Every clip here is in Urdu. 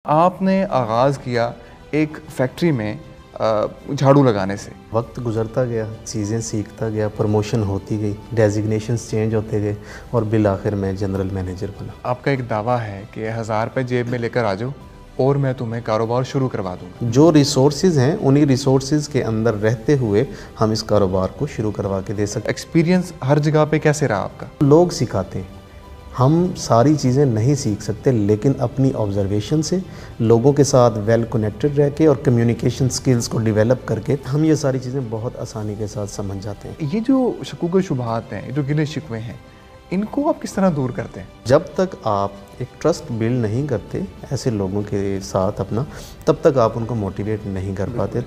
آپ نے آغاز کیا ایک فیکٹری میں جھاڑو لگانے سے. وقت گزرتا گیا، چیزیں سیکھتا گیا، پروموشن ہوتی گئی، ڈیزگنیشنز چینج ہوتے گئے اور بالآخر میں جنرل مینیجر بنا. آپ کا ایک دعویٰ ہے کہ 1000 روپے جیب میں لے کر آ جاؤ اور میں تمہیں کاروبار شروع کروا دوں گا. جو ریسورسز ہیں انہی ریسورسز کے اندر رہتے ہوئے ہم اس کاروبار کو شروع کروا کے دے سکتے. ایکسپیرینس ہر جگہ پہ کیسے رہا آپ کا؟ لوگ سکھاتے ہیں، ہم ساری چیزیں نہیں سیکھ سکتے، لیکن اپنی آبزرویشن سے لوگوں کے ساتھ ویل کنیکٹڈ رہ کے اور کمیونیکیشن سکلز کو ڈیولپ کر کے ہم یہ ساری چیزیں بہت آسانی کے ساتھ سمجھ جاتے ہیں. یہ جو شکوک و شبہات ہیں، جو گلے شکوے ہیں، ان کو آپ کس طرح دور کرتے ہیں؟ جب تک آپ ایک ٹرسٹ بلڈ نہیں کرتے ایسے لوگوں کے ساتھ اپنا، تب تک آپ ان کو موٹیویٹ نہیں کر پاتے.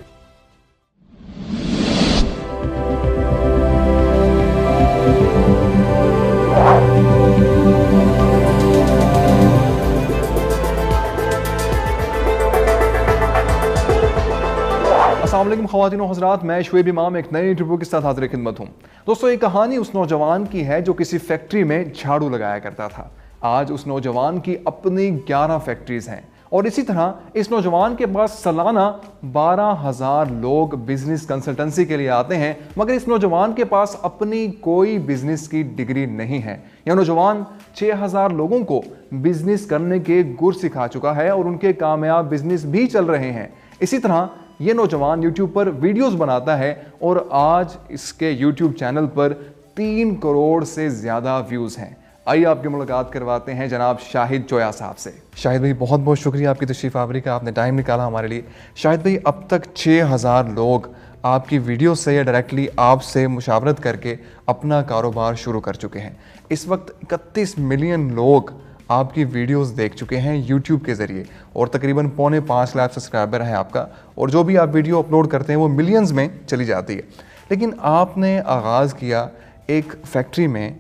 السلام علیکم خواتین و حضرات، میں شعیب امام ایک نئی انٹرویو کے ساتھ حاضر خدمت ہوں. دوستو، یہ کہانی اس نوجوان کی ہے جو کسی فیکٹری میں جھاڑو لگایا کرتا تھا. آج اس نوجوان کی اپنی 11 فیکٹریز ہیں اور اسی طرح اس نوجوان کے پاس سالانہ 12,000 لوگ بزنس کنسلٹنسی کے لیے آتے ہیں، مگر اس نوجوان کے پاس اپنی کوئی بزنس کی ڈگری نہیں ہے. یہ نوجوان 6000 لوگوں کو بزنس کرنے کے گر سکھا چکا ہے اور ان کے کامیاب بزنس بھی چل رہے ہیں. اسی طرح یہ نوجوان یوٹیوب پر ویڈیوز بناتا ہے اور آج اس کے یوٹیوب چینل پر 3 کروڑ سے زیادہ ویوز ہیں. آئیے آپ کی ملاقات کرواتے ہیں جناب شاہد چویا صاحب سے. شاہد بھائی، بہت بہت شکریہ آپ کی تشریف آوری کا، آپ نے ٹائم نکالا ہمارے لیے. شاہد بھائی، اب تک 6000 لوگ آپ کی ویڈیو سے یا ڈائریکٹلی آپ سے مشاورت کر کے اپنا کاروبار شروع کر چکے ہیں. اس وقت 31 ملین لوگ آپ کی ویڈیوز دیکھ چکے ہیں یوٹیوب کے ذریعے اور تقریباً 5.25 لاکھ سبسکرائبر ہیں آپ کا، اور جو بھی آپ ویڈیو اپلوڈ کرتے ہیں وہ ملینز میں چلی جاتی ہے. لیکن آپ نے آغاز کیا ایک فیکٹری میں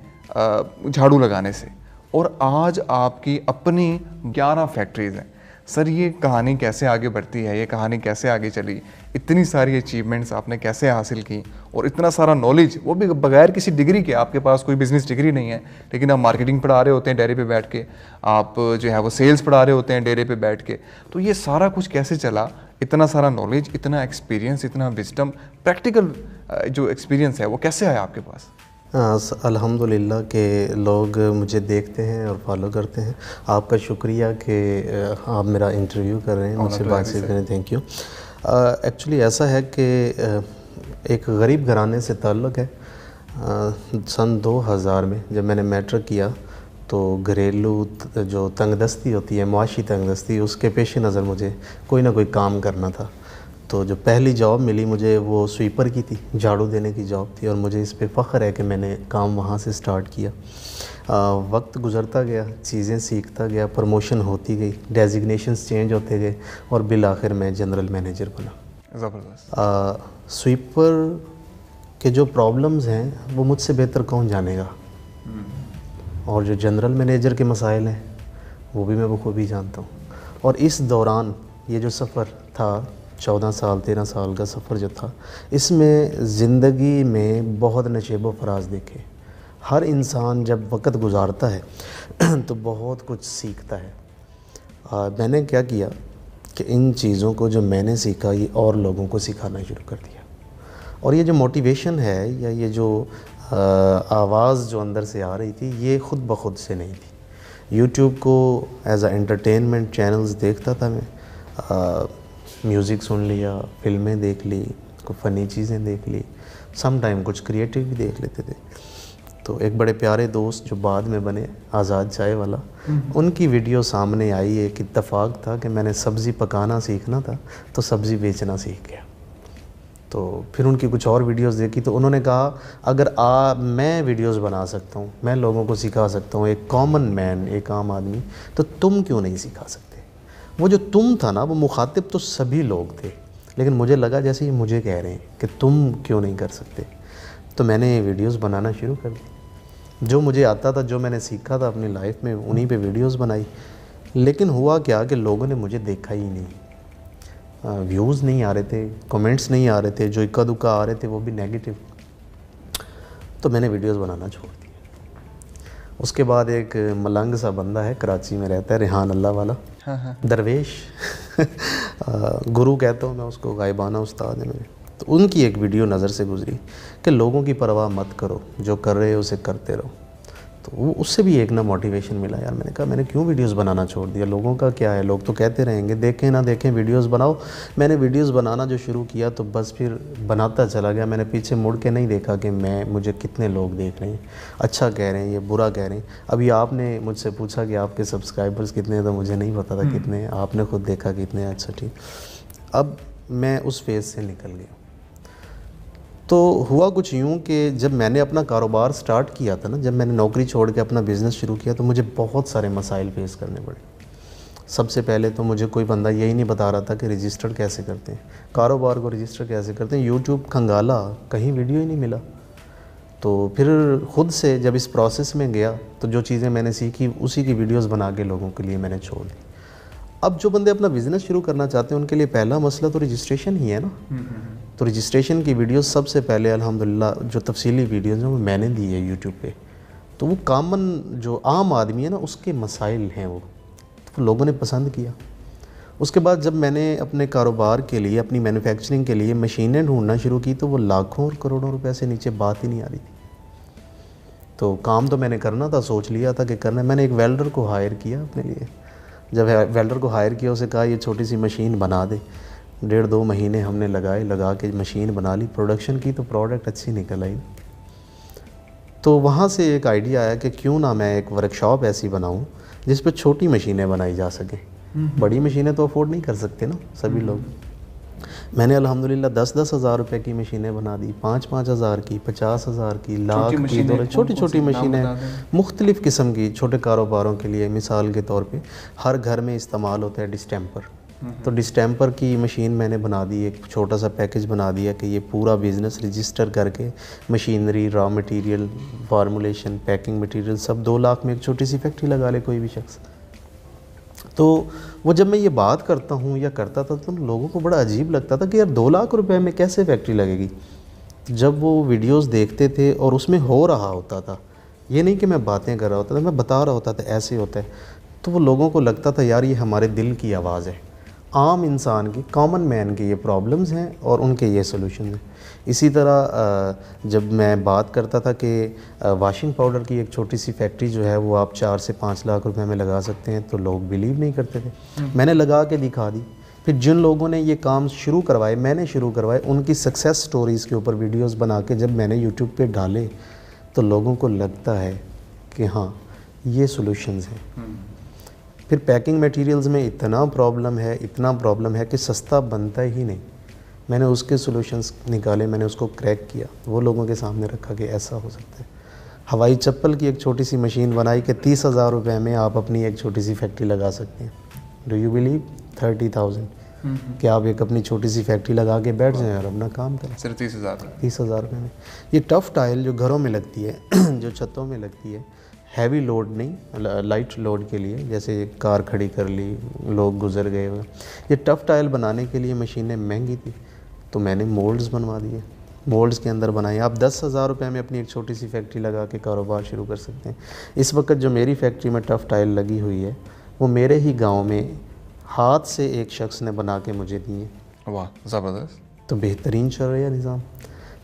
جھاڑو لگانے سے اور آج آپ کی اپنی 11 فیکٹریز ہیں. سر، یہ کہانی کیسے آگے بڑھتی ہے؟ یہ کہانی کیسے آگے چلی؟ اتنی ساری اچیومنٹس آپ نے کیسے حاصل کی اور اتنا سارا نالج، وہ بھی بغیر کسی ڈگری کے؟ آپ کے پاس کوئی بزنس ڈگری نہیں ہے، لیکن آپ مارکیٹنگ پڑھا رہے ہوتے ہیں ڈیرے پہ بیٹھ کے، آپ جو ہے وہ سیلز پڑھا رہے ہوتے ہیں ڈیرے پہ بیٹھ کے. تو یہ سارا کچھ کیسے چلا؟ اتنا سارا نالج، اتنا ایکسپیرینس، اتنا وزڈم، پریکٹیکل جو ایکسپیرینس ہے وہ کیسے آیا آپ کے پاس؟ الحمدللہ کہ لوگ مجھے دیکھتے ہیں اور فالو کرتے ہیں. آپ کا شکریہ کہ آپ میرا انٹرویو کر رہے ہیں، مجھ سے بات چیت کریں. Thank you. ایکچولی ایسا ہے کہ ایک غریب گھرانے سے تعلق ہے. سن 2000 میں جب میں نے میٹرک کیا تو گھریلو جو تنگ دستی ہوتی ہے، معاشی تنگ دستی، اس کے پیش نظر مجھے کوئی نہ کوئی کام کرنا تھا. تو جو پہلی جاب ملی مجھے وہ سویپر کی تھی، جھاڑو دینے کی جاب تھی، اور مجھے اس پہ فخر ہے کہ میں نے کام وہاں سے سٹارٹ کیا. وقت گزرتا گیا، چیزیں سیکھتا گیا، پروموشن ہوتی گئی، ڈیزگنیشنز چینج ہوتے گئے اور بالآخر میں جنرل مینیجر بنا. زبردست. سویپر کے جو پرابلمز ہیں وہ مجھ سے بہتر کون جانے گا، اور جو جنرل مینیجر کے مسائل ہیں وہ بھی میں بخوبی جانتا ہوں. اور اس دوران یہ جو سفر تھا، 14 سال 13 سال کا سفر جو تھا، اس میں زندگی میں بہت نشیب و فراز دیکھے. ہر انسان جب وقت گزارتا ہے تو بہت کچھ سیکھتا ہے. میں نے کیا کیا کہ ان چیزوں کو جو میں نے سیکھا یہ اور لوگوں کو سکھانا شروع کر دیا. اور یہ جو موٹیویشن ہے یا یہ جو آواز جو اندر سے آ رہی تھی، یہ خود بخود سے نہیں تھی. یوٹیوب کو ایز اے انٹرٹینمنٹ چینلز دیکھتا تھا میں. میوزک سن لیا، فلمیں دیکھ لی، کوئی فنی چیزیں دیکھ لی، سم ٹائم کچھ کریٹو بھی دیکھ لیتے تھے. تو ایک بڑے پیارے دوست جو بعد میں بنے، آزاد چائے والا، ان کی ویڈیو سامنے آئی. ایک اتفاق تھا کہ میں نے سبزی پکانا سیکھنا تھا تو سبزی بیچنا سیکھ گیا. تو پھر ان کی کچھ اور ویڈیوز دیکھی تو انہوں نے کہا اگر میں ویڈیوز بنا سکتا ہوں، میں لوگوں کو سکھا سکتا ہوں، ایک کامن مین، ایک عام آدمی، تو تم کیوں نہیں سکھا سکتے؟ وہ جو تم تھا نا، وہ مخاطب تو سبھی لوگ تھے، لیکن مجھے لگا جیسے یہ مجھے کہہ رہے ہیں کہ تم کیوں نہیں کر سکتے. تو میں نے ویڈیوز بنانا شروع کر دی. جو مجھے آتا تھا، جو میں نے سیکھا تھا اپنی لائف میں، انہی پہ ویڈیوز بنائی. لیکن ہوا کیا کہ لوگوں نے مجھے دیکھا ہی نہیں. ویوز نہیں آ رہے تھے، کمنٹس نہیں آ رہے تھے، جو اکا دکا آ رہے تھے وہ بھی نیگیٹو. تو میں نے ویڈیوز بنانا چھوڑ دیا. اس کے بعد ایک ملنگ سا بندہ ہے کراچی میں رہتا ہے, ریحان اللہ والا, درویش گرو کہتا ہوں میں اس کو, غائبانہ استاد ہے میرے. تو ان کی ایک ویڈیو نظر سے گزری کہ لوگوں کی پرواہ مت کرو, جو کر رہے ہو اسے کرتے رہو. تو وہ اس سے بھی ایک نہ موٹیویشن ملا یار. میں نے کہا میں نے کیوں ویڈیوز بنانا چھوڑ دیا, لوگوں کا کیا ہے, لوگ تو کہتے رہیں گے, دیکھیں نہ دیکھیں ویڈیوز بناؤ. میں نے ویڈیوز بنانا جو شروع کیا تو بس پھر بناتا چلا گیا. میں نے پیچھے مڑ کے نہیں دیکھا کہ مجھے کتنے لوگ دیکھ رہے ہیں, اچھا کہہ رہے ہیں یا برا کہہ رہے ہیں. ابھی آپ نے مجھ سے پوچھا کہ آپ کے سبسکرائبرز کتنے ہیں, تو مجھے نہیں پتا تھا کتنے ہیں, آپ نے خود دیکھا کتنے ہیں. اچھا ٹھیک. اب میں اس فیز سے نکل گیا. تو ہوا کچھ یوں کہ جب میں نے اپنا کاروبار سٹارٹ کیا تھا نا, جب میں نے نوکری چھوڑ کے اپنا بزنس شروع کیا, تو مجھے بہت سارے مسائل فیس کرنے پڑے. سب سے پہلے تو مجھے کوئی بندہ یہی نہیں بتا رہا تھا کہ رجسٹر کیسے کرتے ہیں, کاروبار کو رجسٹر کیسے کرتے ہیں. یوٹیوب کھنگالا, کہیں ویڈیو ہی نہیں ملا. تو پھر خود سے جب اس پروسیس میں گیا تو جو چیزیں میں نے سیکھی اسی کی ویڈیوز بنا کے لوگوں کے لیے میں نے چھوڑ دی. اب جو بندے اپنا بزنس شروع کرنا چاہتے ہیں ان کے لیے پہلا مسئلہ تو رجسٹریشن ہی ہے نا. تو رجسٹریشن کی ویڈیوز سب سے پہلے الحمدللہ جو تفصیلی ویڈیوز ہیں وہ میں نے دی ہے یوٹیوب پہ. تو وہ کامن جو عام آدمی ہے نا اس کے مسائل ہیں وہ لوگوں نے پسند کیا. اس کے بعد جب میں نے اپنے کاروبار کے لیے, اپنی مینوفیکچرنگ کے لیے مشینیں ڈھونڈنا شروع کی تو وہ لاکھوں اور کروڑوں روپے سے نیچے بات ہی نہیں آ رہی تھی. تو کام تو میں نے کرنا تھا, سوچ لیا تھا کہ کرنا ہے. میں نے ایک ویلڈر کو ہائر کیا اپنے لیے. جب ویلڈر کو ہائر کیا, اسے کہا یہ چھوٹی سی مشین بنا دے. 1.5-2 مہینے ہم نے لگا کے مشین بنا لی, پروڈکشن کی تو پروڈکٹ اچھی نکل آئی. تو وہاں سے ایک آئیڈیا آیا کہ کیوں نہ میں ایک ورکشاپ ایسی بناؤں جس پہ چھوٹی مشینیں بنائی جا سکیں. بڑی مشینیں تو افورڈ نہیں کر سکتے نا سبھی لوگ. میں نے الحمدللہ 10-10 ہزار روپے کی مشینیں بنا دی, 5-5 ہزار کی, 50 ہزار کی, لاکھ کی. چھوٹی مشینیں مختلف قسم کی چھوٹے کاروباروں کے لیے. مثال کے طور پہ ہر گھر میں استعمال ہوتا ہے ڈسٹیمپر. تو ڈسٹیمپر کی مشین میں نے بنا دی, ایک چھوٹا سا پیکج بنا دیا کہ یہ پورا بزنس رجسٹر کر کے machinery, raw material, formulation, packing material سب 2 لاکھ میں ایک چھوٹی سی فیکٹری لگا لے کوئی بھی شخص. تو وہ جب میں یہ بات کرتا ہوں یا کرتا تھا تو لوگوں کو بڑا عجیب لگتا تھا کہ یار 2 لاکھ روپے میں کیسے فیکٹری لگے گی. جب وہ ویڈیوز دیکھتے تھے اور اس میں ہو رہا ہوتا تھا, یہ نہیں کہ میں باتیں کر رہا ہوتا تھا, میں بتا رہا ہوتا تھا ایسے ہوتا ہے, تو وہ لوگوں کو لگتا تھا یار یہ ہمارے دل کی آواز ہے, عام انسان کی, کامن مین کے یہ پرابلمز ہیں اور ان کے یہ سلوشنز ہیں. اسی طرح جب میں بات کرتا تھا کہ واشنگ پاؤڈر کی ایک چھوٹی سی فیکٹری جو ہے وہ آپ 4 سے 5 لاکھ روپے میں لگا سکتے ہیں, تو لوگ بیلیو نہیں کرتے تھے. میں نے لگا کے دکھا دی. پھر جن لوگوں نے یہ کام شروع کروائے, میں نے شروع کروائے, ان کی سکسیس سٹوریز کے اوپر ویڈیوز بنا کے جب میں نے یوٹیوب پہ ڈالے تو لوگوں کو لگتا ہے کہ ہاں یہ سلوشنز ہیں. پھر پیکنگ میٹیریلز میں اتنا پرابلم ہے کہ سستا بنتا ہی نہیں. میں نے اس کے سلوشنز نکالے, میں نے اس کو کریک کیا, وہ لوگوں کے سامنے رکھا کہ ایسا ہو سکتا ہے. ہوائی چپل کی ایک چھوٹی سی مشین بنائی کہ 30 ہزار روپے میں آپ اپنی ایک چھوٹی سی فیکٹری لگا سکتے ہیں. ڈو یو بلیو 30,000 کہ آپ ایک اپنی چھوٹی سی فیکٹری لگا کے بیٹھ جائیں اور اپنا کام کریں صرف 30,000 روپے میں. یہ ٹف ٹائل جو گھروں میں لگتی ہے, جو چھتوں میں لگتی ہے, ہیوی لوڈ نہیں, لائٹ لوڈ کے لیے, جیسے کار کھڑی کر لی, لوگ گزر گئے ہوئے, یہ ٹف ٹائل بنانے کے لیے مشینیں مہنگی تھی. تو میں نے مولڈز بنوا دیے, مولڈز کے اندر بنائے. آپ 10 ہزار روپے میں اپنی ایک چھوٹی سی فیکٹری لگا کے کاروبار شروع کر سکتے ہیں. اس وقت جو میری فیکٹری میں ٹف ٹائل لگی ہوئی ہے وہ میرے ہی گاؤں میں ہاتھ سے ایک شخص نے بنا کے مجھے دیے. واہ زبردست. تو بہترین چل رہا ہے نظام.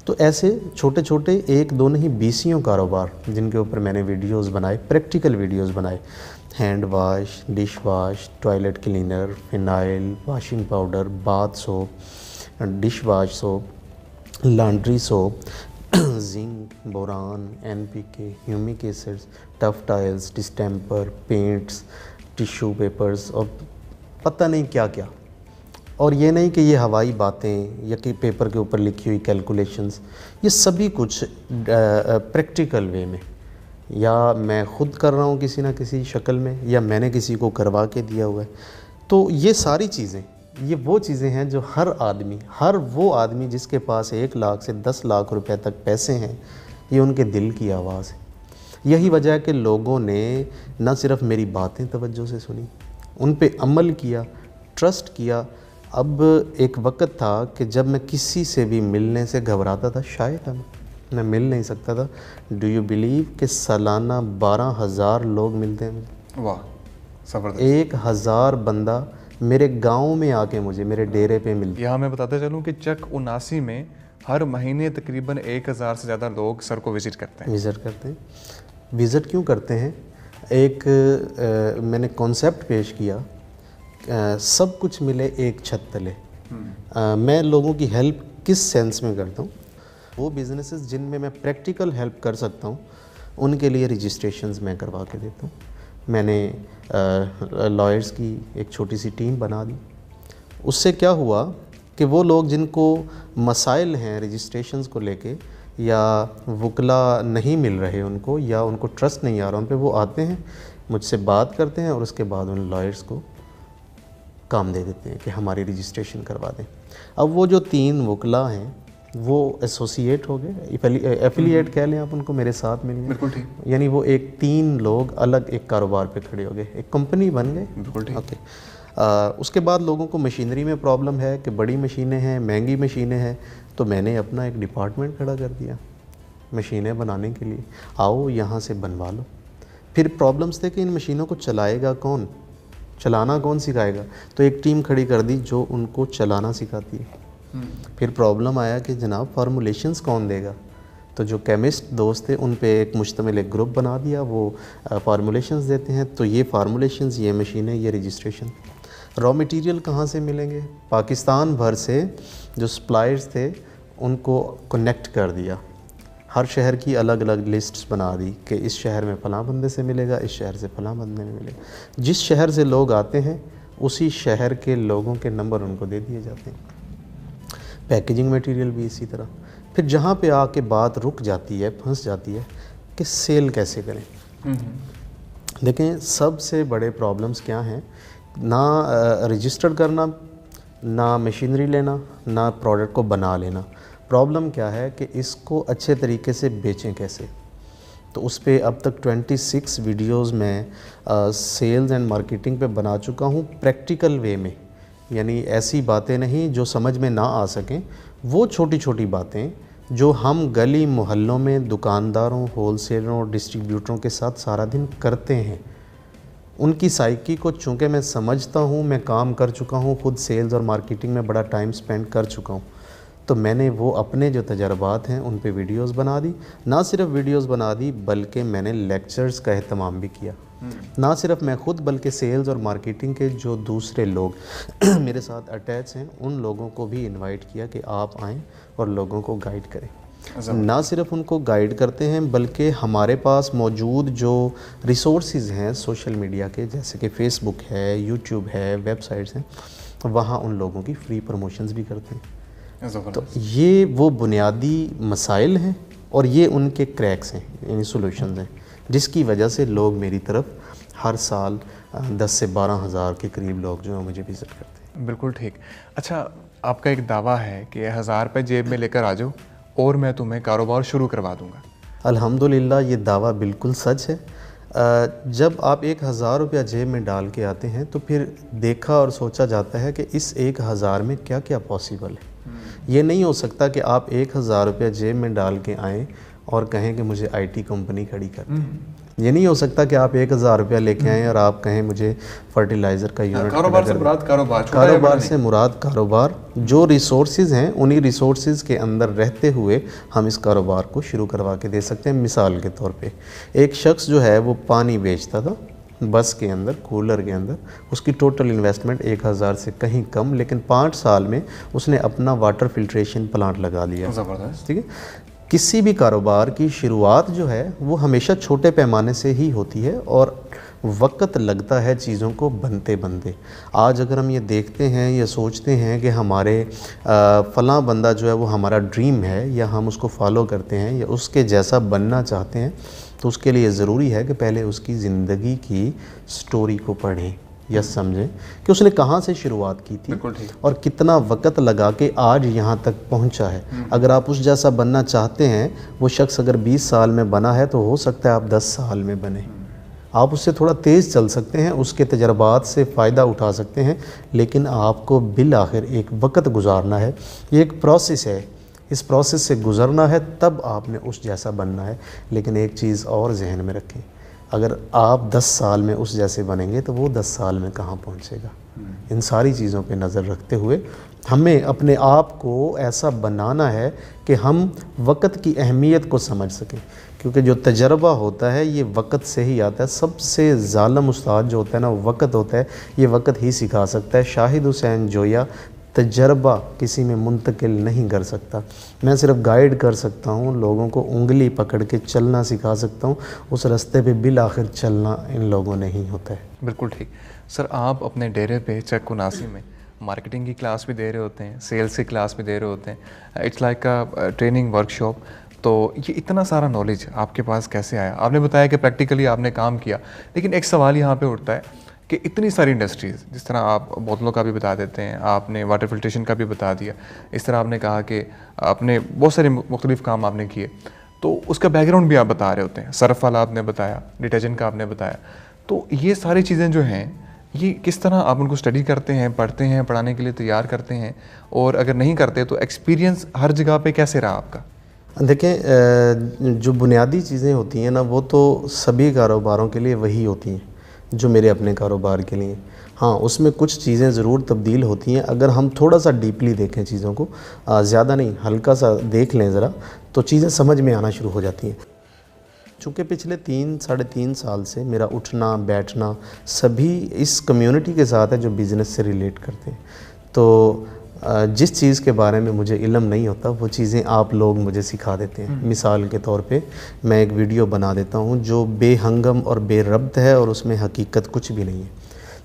تو ایسے چھوٹے چھوٹے 1-2 نہیں 20 کاروبار جن کے اوپر میں نے ویڈیوز بنائے, پریکٹیکل ویڈیوز بنائے. Hand wash, dish wash, toilet cleaner, phenyl, washing powder, bath soap, dish wash soap, laundry soap, zinc, boron, NPK, humic acids, tough tiles, distemper, paints, tissue papers اور پتہ نہیں کیا کیا. اور یہ نہیں کہ یہ ہوائی باتیں یا کہ پیپر کے اوپر لکھی ہوئی کیلکولیشنز, یہ سبھی کچھ پریکٹیکل وے میں یا میں خود کر رہا ہوں کسی نہ کسی شکل میں, یا میں نے کسی کو کروا کے دیا ہوا ہے. تو یہ ساری چیزیں, یہ وہ چیزیں ہیں جو ہر وہ آدمی جس کے پاس 1 لاکھ سے 10 لاکھ روپے تک پیسے ہیں, یہ ان کے دل کی آواز ہے. یہی وجہ ہے کہ لوگوں نے نہ صرف میری باتیں توجہ سے سنی, ان پہ عمل کیا, ٹرسٹ کیا. اب ایک وقت تھا کہ جب میں کسی سے بھی ملنے سے گھبراتا تھا, شاید میں مل نہیں سکتا تھا. ڈو یو بلیو کہ سالانہ 12,000 لوگ ملتے ہیں مجھے. واہ زبردست. 1,000 بندہ میرے گاؤں میں آ کے مجھے میرے ڈیرے پہ ملتے. یہاں میں بتاتے چلوں کہ چک 79 میں ہر مہینے تقریباً 1,000 سے زیادہ لوگ سر کو وزٹ کرتے ہیں. وزٹ کرتے ہیں. وزٹ کیوں کرتے ہیں؟ ایک میں نے کانسیپٹ پیش کیا, سب کچھ ملے ایک چھت تلے. میں لوگوں کی ہیلپ کس سینس میں کرتا ہوں؟ وہ بزنسز جن میں پریکٹیکل ہیلپ کر سکتا ہوں ان کے لیے رجسٹریشنز میں کروا کے دیتا ہوں. میں نے لائرز کی ایک چھوٹی سی ٹیم بنا دی. اس سے کیا ہوا کہ وہ لوگ جن کو مسائل ہیں رجسٹریشنز کو لے کے, یا وکلا نہیں مل رہے ان کو, یا ان کو ٹرسٹ نہیں آ رہا ان پہ, وہ آتے ہیں مجھ سے بات کرتے ہیں اور اس کے بعد ان لائرز کو کام دے دیتے ہیں کہ ہماری رجسٹریشن کروا دیں. اب وہ جو 3 وکلا ہیں وہ ایسوسیٹ ہو گئے, ایفیلیٹ کہہ لیں آپ ان کو, میرے ساتھ مل گئے. بالکل ٹھیک. یعنی وہ 3 لوگ الگ ایک کاروبار پہ کھڑے ہو گئے, ایک کمپنی بن گئے. بالکل ٹھیک. اوکے. اس کے بعد لوگوں کو مشینری میں پرابلم ہے کہ بڑی مشینیں ہیں, مہنگی مشینیں ہیں, تو میں نے اپنا ایک ڈپارٹمنٹ کھڑا کر دیا مشینیں بنانے کے لیے. آؤ یہاں سے بنوا لو. پھر پرابلمس تھے کہ ان مشینوں کو چلائے گا کون, چلانا کون سکھائے گا, تو ایک ٹیم کھڑی کر دی جو ان کو چلانا سکھاتی ہے. پھر پرابلم آیا کہ جناب فارمولیشنز کون دے گا, تو جو کیمسٹ دوست تھے ان پہ ایک مشتمل ایک گروپ بنا دیا, وہ فارمولیشنز دیتے ہیں. تو یہ فارمولیشنز, یہ مشینیں, یہ رجسٹریشن. را مٹیریل کہاں سے ملیں گے؟ پاکستان بھر سے جو سپلائرز تھے ان کو کنیکٹ کر دیا, ہر شہر کی الگ الگ لسٹس بنا دی کہ اس شہر میں فلاں بندے سے ملے گا, اس شہر سے فلاں بندے میں ملے گا. جس شہر سے لوگ آتے ہیں اسی شہر کے لوگوں کے نمبر ان کو دے دیے جاتے ہیں. پیکیجنگ میٹیریل بھی اسی طرح. پھر جہاں پہ آ کے بات رک جاتی ہے, پھنس جاتی ہے کہ سیل کیسے کریں. دیکھیں سب سے بڑے پرابلمس کیا ہیں, نہ رجسٹر کرنا, نہ مشینری لینا, نہ پروڈکٹ کو بنا لینا. پرابلم کیا ہے کہ اس کو اچھے طریقے سے بیچیں کیسے. تو اس پہ اب تک 26 ویڈیوز میں سیلز اینڈ مارکیٹنگ پہ بنا چکا ہوں, پریکٹیکل وے میں. یعنی ایسی باتیں نہیں جو سمجھ میں نہ آ سکیں, وہ چھوٹی چھوٹی باتیں جو ہم گلی محلوں میں دکانداروں, ہول سیلروں, ڈسٹریبیوٹروں کے ساتھ سارا دن کرتے ہیں. ان کی سائیکی کو چونکہ میں سمجھتا ہوں, میں کام کر چکا ہوں, خود سیلز اور مارکیٹنگ میں بڑا ٹائم سپینڈ کر چکا ہوں, تو میں نے وہ اپنے جو تجربات ہیں ان پہ ویڈیوز بنا دی. نہ صرف ویڈیوز بنا دی بلکہ میں نے لیکچرز کا اہتمام بھی کیا. نہ صرف میں خود بلکہ سیلز اور مارکیٹنگ کے جو دوسرے لوگ میرے ساتھ اٹیچ ہیں ان لوگوں کو بھی انوائٹ کیا کہ آپ آئیں اور لوگوں کو گائیڈ کریں. نہ صرف ان کو گائیڈ کرتے ہیں بلکہ ہمارے پاس موجود جو ریسورسز ہیں سوشل میڈیا کے, جیسے کہ فیس بک ہے, یوٹیوب ہے, ویب سائٹس ہیں, وہاں ان لوگوں کی فری پروموشنز بھی کرتے ہیں. تو یہ وہ بنیادی مسائل ہیں اور یہ ان کے کریکس ہیں, یعنی سولوشنز ہیں, جس کی وجہ سے لوگ میری طرف ہر سال 10 سے 12,000 کے قریب لوگ جو ہیں مجھے وزٹ کرتے ہیں. بالکل ٹھیک. اچھا, آپ کا ایک دعویٰ ہے کہ 1,000 روپے جیب میں لے کر آ جاؤ اور میں تمہیں کاروبار شروع کروا دوں گا. الحمدللہ یہ دعویٰ بالکل سچ ہے. جب آپ 1,000 روپیہ جیب میں ڈال کے آتے ہیں تو پھر دیکھا اور سوچا جاتا ہے کہ اس 1,000 میں کیا کیا پاسبل ہے. یہ نہیں ہو سکتا کہ آپ 1,000 روپیہ جیب میں ڈال کے آئیں اور کہیں کہ مجھے آئی ٹی کمپنی کھڑی کر دیں. یہ نہیں ہو سکتا کہ آپ 1,000 روپیہ لے کے آئیں اور آپ کہیں مجھے فرٹیلائزر کا یونٹ. کاروبار سے مراد کاروبار سے مراد کاروبار, جو ریسورسز ہیں انہی ریسورسز کے اندر رہتے ہوئے ہم اس کاروبار کو شروع کروا کے دے سکتے ہیں. مثال کے طور پہ ایک شخص جو ہے وہ پانی بیچتا تھا بس کے اندر, کولر کے اندر, اس کی ٹوٹل انویسٹمنٹ 1,000 سے کہیں کم, لیکن 5 سال میں اس نے اپنا واٹر فلٹریشن پلانٹ لگا لیا. زبردست. ٹھیک ہے. کسی بھی کاروبار کی شروعات جو ہے وہ ہمیشہ چھوٹے پیمانے سے ہی ہوتی ہے اور وقت لگتا ہے چیزوں کو بنتے بنتے. آج اگر ہم یہ دیکھتے ہیں یا سوچتے ہیں کہ ہمارے فلاں بندہ جو ہے وہ ہمارا ڈریم ہے یا ہم اس کو فالو کرتے ہیں یا اس کے جیسا بننا چاہتے ہیں, تو اس کے لیے ضروری ہے کہ پہلے اس کی زندگی کی سٹوری کو پڑھیں یا سمجھیں کہ اس نے کہاں سے شروعات کی تھی اور کتنا وقت لگا کے آج یہاں تک پہنچا ہے. اگر آپ اس جیسا بننا چاہتے ہیں, وہ شخص اگر 20 سال میں بنا ہے تو ہو سکتا ہے آپ 10 سال میں بنیں. آپ اس سے تھوڑا تیز چل سکتے ہیں, اس کے تجربات سے فائدہ اٹھا سکتے ہیں, لیکن آپ کو بالآخر ایک وقت گزارنا ہے. یہ ایک پروسیس ہے, اس پروسیس سے گزرنا ہے، تب آپ نے اس جیسا بننا ہے. لیکن ایک چیز اور ذہن میں رکھیں، اگر آپ 10 سال میں اس جیسے بنیں گے تو وہ 10 سال میں کہاں پہنچے گا. ان ساری چیزوں پہ نظر رکھتے ہوئے ہمیں اپنے آپ کو ایسا بنانا ہے کہ ہم وقت کی اہمیت کو سمجھ سکیں، کیونکہ جو تجربہ ہوتا ہے یہ وقت سے ہی آتا ہے. سب سے ظالم استاد جو ہوتا ہے نا وہ وقت ہوتا ہے، یہ وقت ہی سکھا سکتا ہے. شاہد حسین جویا تجربہ کسی میں منتقل نہیں کر سکتا. میں صرف گائیڈ کر سکتا ہوں، لوگوں کو انگلی پکڑ کے چلنا سکھا سکتا ہوں. اس راستے پہ بالآخر چلنا ان لوگوں نے ہی ہوتا ہے. بالکل ٹھیک. سر آپ اپنے ڈیرے پہ چک کناسی میں مارکیٹنگ کی کلاس بھی دے رہے ہوتے ہیں، سیلس کی کلاس بھی دے رہے ہوتے ہیں. اٹس لائک ٹریننگ ورک شاپ. تو یہ اتنا سارا نالج آپ کے پاس کیسے آیا؟ آپ نے بتایا کہ پریکٹیکلی آپ نے کام کیا، لیکن ایک سوال یہاں پہ اٹھتا ہے کہ اتنی ساری انڈسٹریز، جس طرح آپ بوتلوں کا بھی بتا دیتے ہیں، آپ نے واٹر فلٹریشن کا بھی بتا دیا، اس طرح آپ نے کہا کہ آپ نے بہت سارے مختلف کام آپ نے کیے، تو اس کا بیک گراؤنڈ بھی آپ بتا رہے ہوتے ہیں. سرف والا آپ نے بتایا، ڈٹرجنٹ کا آپ نے بتایا. تو یہ ساری چیزیں جو ہیں یہ کس طرح آپ ان کو اسٹڈی کرتے ہیں، پڑھتے ہیں، پڑھانے کے لیے تیار کرتے ہیں، اور اگر نہیں کرتے تو ایکسپیرینس ہر جگہ پہ کیسے رہا آپ کا؟ دیکھیں، جو بنیادی چیزیں ہوتی ہیں نا وہ تو سبھی کاروباروں کے لیے وہی ہوتی ہیں جو میرے اپنے کاروبار کے لیے. ہاں، اس میں کچھ چیزیں ضرور تبدیل ہوتی ہیں. اگر ہم تھوڑا سا ڈیپلی دیکھیں چیزوں کو، زیادہ نہیں ہلکا سا دیکھ لیں ذرا، تو چیزیں سمجھ میں آنا شروع ہو جاتی ہیں. چونکہ پچھلے 3-3.5 سال سے میرا اٹھنا بیٹھنا سبھی اس کمیونٹی کے ساتھ ہے جو بزنس سے ریلیٹ کرتے ہیں. تو جس چیز کے بارے میں مجھے علم نہیں ہوتا وہ چیزیں آپ لوگ مجھے سکھا دیتے ہیں. مثال کے طور پہ میں ایک ویڈیو بنا دیتا ہوں جو بے ہنگم اور بے ربط ہے اور اس میں حقیقت کچھ بھی نہیں ہے.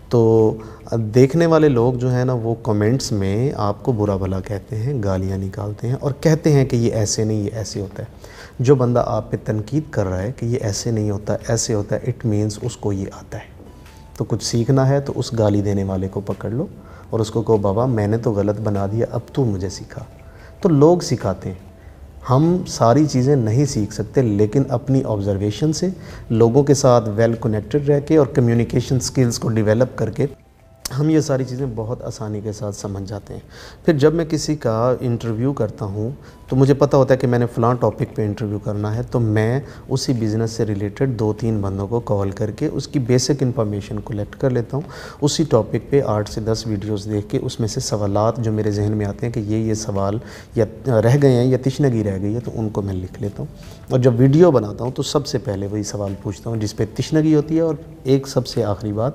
تو دیکھنے والے لوگ جو ہیں نا وہ کمنٹس میں آپ کو برا بھلا کہتے ہیں، گالیاں نکالتے ہیں اور کہتے ہیں کہ یہ ایسے نہیں، یہ ایسے ہوتا ہے. جو بندہ آپ پہ تنقید کر رہا ہے کہ یہ ایسے نہیں ہوتا، ایسے ہوتا ہے، اٹ مینس اس کو یہ آتا ہے. تو کچھ سیکھنا ہے تو اس گالی دینے والے کو پکڑ لو اور اس کو کہو بابا میں نے تو غلط بنا دیا، اب تو مجھے سکھا. تو لوگ سکھاتے ہیں. ہم ساری چیزیں نہیں سیکھ سکتے، لیکن اپنی آبزرویشن سے لوگوں کے ساتھ ویل کنیکٹڈ رہ کے اور کمیونیکیشن سکلز کو ڈیولپ کر کے ہم یہ ساری چیزیں بہت آسانی کے ساتھ سمجھ جاتے ہیں. پھر جب میں کسی کا انٹرویو کرتا ہوں تو مجھے پتہ ہوتا ہے کہ میں نے فلاں ٹاپک پہ انٹرویو کرنا ہے، تو میں اسی بزنس سے ریلیٹڈ 2-3 بندوں کو کال کر کے اس کی بیسک انفارمیشن کلیکٹ کر لیتا ہوں. اسی ٹاپک پہ 8 سے 10 ویڈیوز دیکھ کے اس میں سے سوالات جو میرے ذہن میں آتے ہیں کہ یہ سوال یا رہ گئے ہیں یا تشنگی رہ گئی ہے، تو ان کو میں لکھ لیتا ہوں. اور جب ویڈیو بناتا ہوں تو سب سے پہلے وہی سوال پوچھتا ہوں جس پہ تشنگی ہوتی ہے. اور ایک سب سے آخری بات،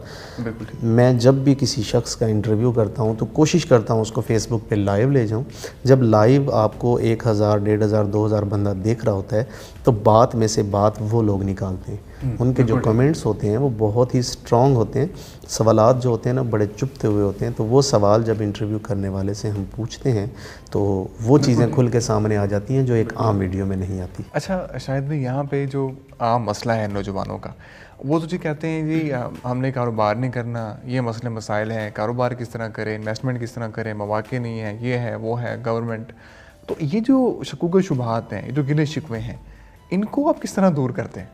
میں جب بھی کسی شخص کا انٹرویو کرتا ہوں تو کوشش کرتا ہوں اس کو فیس بک پہ لائیو لے جاؤں. جب لائیو آپ کو 1000 1500 2000 بندہ دیکھ رہا ہوتا ہے تو بات میں سے بات وہ لوگ نکالتے ہیں. ان کے جو کمنٹس ہوتے ہیں وہ بہت ہی سٹرونگ ہوتے ہیں. سوالات جو ہوتے ہیں نا بڑے چپتے ہوئے ہوتے ہیں. تو وہ سوال جب انٹرویو کرنے والے سے ہم پوچھتے ہیں تو وہ چیزیں کھل کے سامنے آ جاتی ہیں جو ایک عام ویڈیو میں نہیں آتی. اچھا شاہد بھائی، یہاں پہ جو عام مسئلہ ہے نوجوانوں کا، وہ تو جی کہتے ہیں جی ہم نے کاروبار نہیں کرنا، یہ مسئلے مسائل ہیں، کاروبار کس طرح کریں، انویسٹمنٹ کس طرح کریں، مواقع نہیں ہیں، یہ ہے وہ ہے گورنمنٹ. تو یہ جو شکوک و شبہات ہیں، یہ جو گلے شکوے ہیں، ان کو آپ کس طرح دور کرتے ہیں؟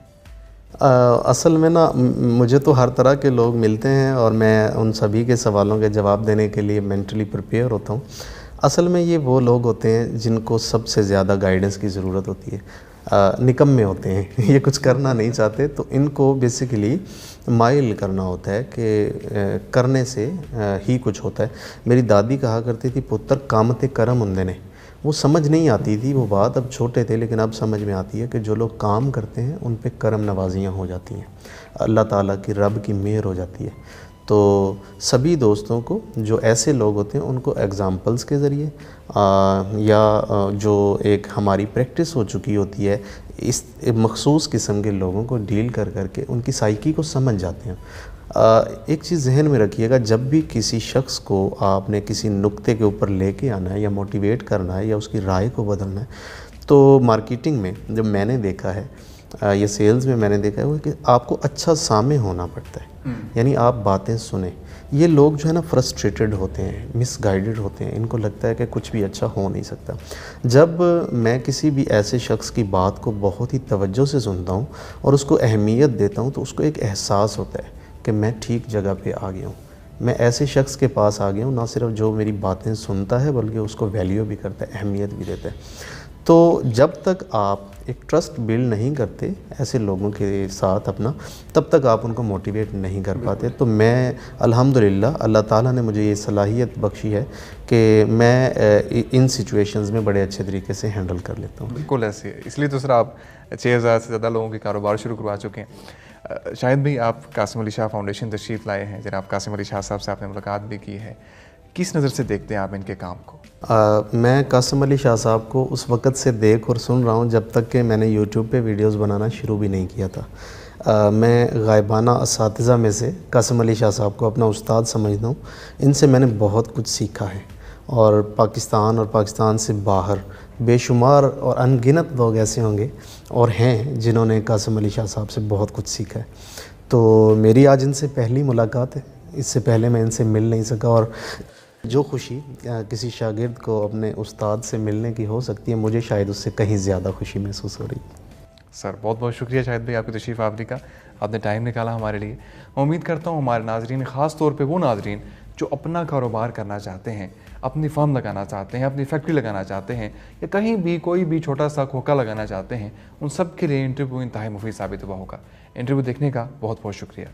اصل میں نا مجھے تو ہر طرح کے لوگ ملتے ہیں اور میں ان سبھی کے سوالوں کے جواب دینے کے لیے مینٹلی پریپیئر ہوتا ہوں. اصل میں یہ وہ لوگ ہوتے ہیں جن کو سب سے زیادہ گائیڈنس کی ضرورت ہوتی ہے. نکمے ہوتے ہیں، یہ کچھ کرنا نہیں چاہتے. تو ان کو بیسیکلی مائل کرنا ہوتا ہے کہ کرنے سے ہی کچھ ہوتا ہے. میری دادی کہا کرتی تھی پتر کامتے کرم ہندے نے. وہ سمجھ نہیں آتی تھی وہ بات، اب چھوٹے تھے لیکن اب سمجھ میں آتی ہے کہ جو لوگ کام کرتے ہیں ان پہ کرم نوازیاں ہو جاتی ہیں، اللہ تعالیٰ کی رب کی مہر ہو جاتی ہے. تو سبھی دوستوں کو جو ایسے لوگ ہوتے ہیں ان کو ایگزامپلس کے ذریعے یا جو ایک ہماری پریکٹس ہو چکی ہوتی ہے اس مخصوص قسم کے لوگوں کو ڈیل کر کر کے ان کی سائیکی کو سمجھ جاتے ہیں. ایک چیز ذہن میں رکھیے گا، جب بھی کسی شخص کو آپ نے کسی نقطے کے اوپر لے کے آنا ہے یا موٹیویٹ کرنا ہے یا اس کی رائے کو بدلنا ہے، تو مارکیٹنگ میں جو میں نے دیکھا ہے یا سیلز میں نے دیکھا ہے وہ کہ آپ کو اچھا سامع ہونا پڑتا ہے. یعنی آپ باتیں سنیں. یہ لوگ جو ہے نا فرسٹریٹڈ ہوتے ہیں، مس گائیڈڈ ہوتے ہیں، ان کو لگتا ہے کہ کچھ بھی اچھا ہو نہیں سکتا. جب میں کسی بھی ایسے شخص کی بات کو بہت ہی توجہ سے سنتا ہوں اور اس کو اہمیت دیتا ہوں تو اس کو ایک احساس ہوتا ہے کہ میں ٹھیک جگہ پہ آ گیا ہوں. میں ایسے شخص کے پاس آ گیا ہوں نہ صرف جو میری باتیں سنتا ہے بلکہ اس کو ویلیو بھی کرتا ہے, اہمیت بھی دیتا ہے. تو جب تک آپ ایک ٹرسٹ بلڈ نہیں کرتے ایسے لوگوں کے ساتھ اپنا, تب تک آپ ان کو موٹیویٹ نہیں کر پاتے. تو میں الحمدللہ اللہ تعالیٰ نے مجھے یہ صلاحیت بخشی ہے کہ میں ان سچویشنز میں بڑے اچھے طریقے سے ہینڈل کر لیتا ہوں. بالکل ایسے ہے, اس لیے تو سر آپ 6000 سے زیادہ لوگوں کے کاروبار شروع کروا چکے ہیں. شاہد بھائی, آپ قاسم علی شاہ فاؤنڈیشن تشریف لائے ہیں, جناب قاسم علی شاہ صاحب سے آپ نے ملاقات بھی کی ہے, کس نظر سے دیکھتے ہیں آپ ان کے کام کو؟ میں قاسم علی شاہ صاحب کو اس وقت سے دیکھ اور سن رہا ہوں جب تک کہ میں نے یوٹیوب پہ ویڈیوز بنانا شروع بھی نہیں کیا تھا. میں غائبانہ اساتذہ میں سے قاسم علی شاہ صاحب کو اپنا استاد سمجھتا ہوں. ان سے میں نے بہت کچھ سیکھا ہے, اور پاکستان اور پاکستان سے باہر بے شمار اور ان گنت لوگ ایسے ہوں گے اور ہیں جنہوں نے قاسم علی شاہ صاحب سے بہت کچھ سیکھا ہے. تو میری آج ان سے پہلی ملاقات ہے, اس سے پہلے میں ان سے مل نہیں سکا, اور جو خوشی کسی شاگرد کو اپنے استاد سے ملنے کی ہو سکتی ہے, مجھے شاید اس سے کہیں زیادہ خوشی محسوس ہو رہی ہے. سر بہت بہت شکریہ شاہد بھائی آپ کی تشریف آوری کا, آپ نے ٹائم نکالا ہمارے لیے. امید کرتا ہوں ہمارے ناظرین, خاص طور پہ وہ ناظرین جو اپنا کاروبار کرنا چاہتے ہیں, اپنی فرم لگانا چاہتے ہیں, اپنی فیکٹری لگانا چاہتے ہیں, یا کہیں بھی کوئی بھی چھوٹا سا کھوکا لگانا چاہتے ہیں, ان سب کے لیے انٹرویو انتہائی مفید ثابت ہوا ہوگا. انٹرویو دیکھنے کا بہت بہت شکریہ.